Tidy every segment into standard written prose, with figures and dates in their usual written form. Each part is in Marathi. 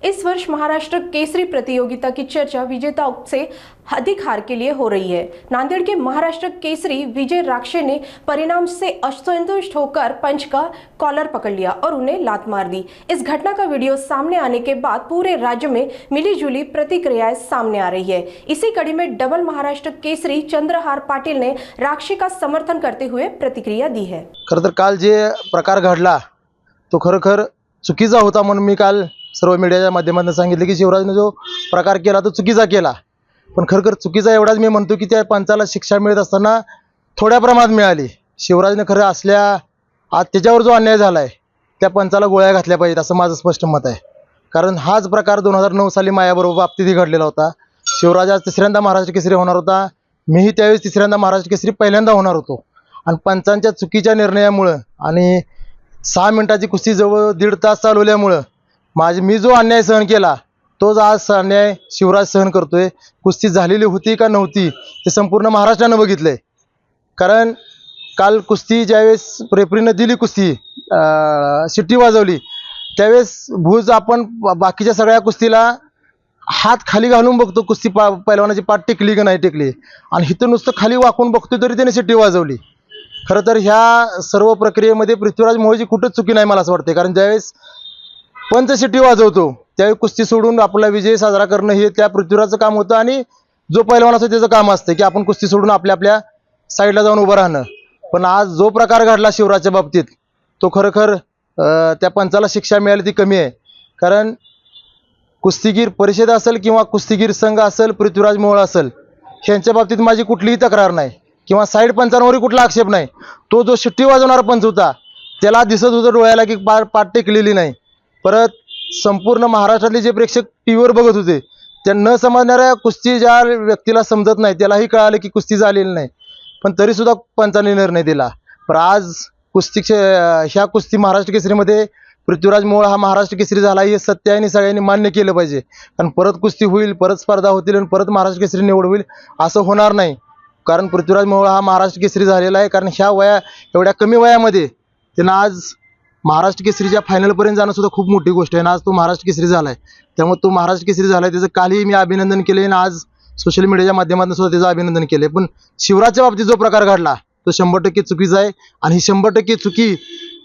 इस वर्ष महाराष्ट्र केसरी प्रतियोगिता की चर्चा विजेता से अधिक हार के लिए हो रही है। नांदेड़ के महाराष्ट्र केसरी विजय राक्षे ने परिणाम से असंतुष्ट होकर पंच का कॉलर पकड़ लिया और उन्हें लात मार दी। इस घटना का वीडियो सामने आने के बाद पूरे राज्य में मिलीजुली प्रतिक्रियाएं सामने आ रही है। इसी कड़ी में डबल महाराष्ट्र केसरी चंद्रहार पाटील ने राक्षे का समर्थन करते हुए प्रतिक्रिया दी है। खरं तर काल जे प्रकार घडला तो खरोखर चुकीचा होता म्हणून मी काल सर्व मीडियाच्या माध्यमातून सांगितले की शिवराजने जो प्रकार केला तो चुकीचा केला, पण खरखर चुकीचा एवढाच मी म्हणतो की त्या पंचाला शिक्षा मिळत असताना थोड्या प्रमाणात मिळाली। शिवराजने खरं असल्या आज त्याच्यावर जो अन्याय झाला आहे त्या पंचाला गोळ्या घातल्या पाहिजेत असं माझं स्पष्ट मत आहे। कारण हाच प्रकार 2009 साली माझ्याबरोबर बाबतीतही घडलेला होता। शिवराज आज तिसऱ्यांदा महाराष्ट्र केसरी होणार होता, मीही त्यावेळेस तिसऱ्यांदा महाराष्ट्र केसरी पहिल्यांदा होणार होतो आणि पंचांच्या चुकीच्या निर्णयामुळे आणि 6 मिनिटाची कुस्ती जवळ 1.5 तास चालवल्यामुळे मी जो अन्याय सहन केला तोच आज अन्याय शिवराज सहन करतोय। कुस्ती झालेली होती का नव्हती हे संपूर्ण महाराष्ट्रानं बघितलंय। कारण काल कुस्ती ज्यावेळेस रेफरीनं दिली कुस्ती शिट्टी वाजवली त्यावेळेस भूज आपण बाकीच्या सगळ्या कुस्तीला हात खाली घालून बघतो कुस्ती पैलवानाची पाठ टेकली की नाही टेकली आणि इथं नुसतं खाली वाकून बघतोय तरी त्याने शिट्टी वाजवली। खरं तर ह्या सर्व प्रक्रियेमध्ये पृथ्वीराज मोहोळची कुठंच चुकी नाही मला असं वाटते। कारण ज्यावेळेस पंच शिट्टी वाजवतो त्यावेळी कुस्ती सोडून आपला विजय साजरा करणं हे त्या पृथ्वीराजचं काम होतं आणि जो पैलवान असतो त्याचं काम असतं की आपण कुस्ती सोडून आपल्या साईडला जाऊन उभं राहणं। पण आज जो प्रकार घडला शिवराजच्या बाबतीत तो खरोखर त्या पंचाला शिक्षा मिळाली ती कमी आहे। कारण कुस्तीगीर परिषद असेल किंवा कुस्तीगीर संघ असेल पृथ्वीराज मोहोळ असेल ह्यांच्या बाबतीत माझी कुठलीही तक्रार नाही किंवा साईड पंचांवरही कुठला आक्षेप नाही। तो जो शिट्टी वाजवणारा पंच होता त्याला दिसत होतं डोळ्याला की पाठ टेकलेली नाही। परत संपूर्ण महाराष्ट्रातले जे प्रेक्षक टीव्हीवर बघत होते त्या न समजणाऱ्या कुस्ती ज्या व्यक्तीला समजत नाही त्यालाही कळालं की कुस्ती झालेली नाही, पण तरी सुद्धा पंचांनी निर्णय दिला। पण आज ह्या कुस्ती महाराष्ट्र केसरीमध्ये पृथ्वीराज मोहोळ हा महाराष्ट्र केसरी झाला हे सत्य आहे आणि सगळ्यांनी मान्य केलं पाहिजे। कारण परत कुस्ती होईल, परत स्पर्धा होतील आणि परत महाराष्ट्र केसरी निवड होईल असं होणार नाही। कारण पृथ्वीराज मोहोळ हा महाराष्ट्र केसरी झालेला आहे। कारण ह्या एवढ्या कमी वयामध्ये त्यानं आज महाराष्ट्र केसरीच्या फायनलपर्यंत जाणं सुद्धा खूप मोठी गोष्ट आहे। आज तो महाराष्ट्र केसरी झालाय त्यामुळे तो महाराष्ट्र केसरी झालाय त्याचं कालही मी अभिनंदन केले आणि आज सोशल मीडियाच्या माध्यमातून सुद्धा त्याचं अभिनंदन केले। पण शिवराजच्या बाबतीत जो प्रकार घडला तो 100% चुकीचा आहे आणि ही 100% चुकी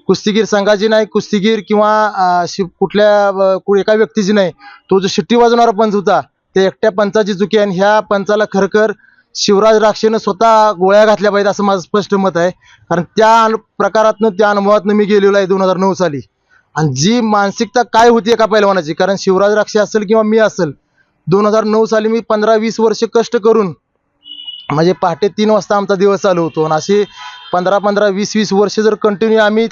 कुस्तीगीर संघाची नाही, कुस्तीगीर किंवा कुठल्या एका व्यक्तीची नाही। तो जो शिट्टी वाजवणारा पंच होता त्या एकट्या पंचाची चुकी आहे आणि ह्या पंचाला खरखर शिवराज राक्षेनं स्वतः गोळ्या घातल्या पाहिजे असं माझं स्पष्ट मत आहे। कारण त्या प्रकारातनं त्या अनुभवातनं मी गेलेलो आहे 2009 साली आणि जी मानसिकता काय होती एका पैलवानाची। कारण शिवराज राक्षे असेल किंवा मी असेल 2009 साली मी 15-20 वर्ष कष्ट करून म्हणजे पहाटे 3 वाजता आमचा दिवस चालू होतो आणि असे 15-15, 20-20 वर्ष जर कंटिन्यू आम्ही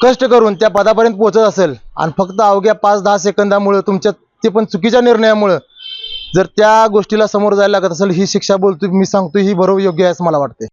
कष्ट करून त्या पदापर्यंत पोहोचत असेल आणि फक्त अवघ्या 5-10 सेकंदामुळे तुमच्या ते पण चुकीच्या निर्णयामुळे जर त्या गोष्टीला समोर जायला लागत असेल ही शिक्षा बोलतो मी सांगतो ही बरोबर योग्य आहे असं मला वाटते।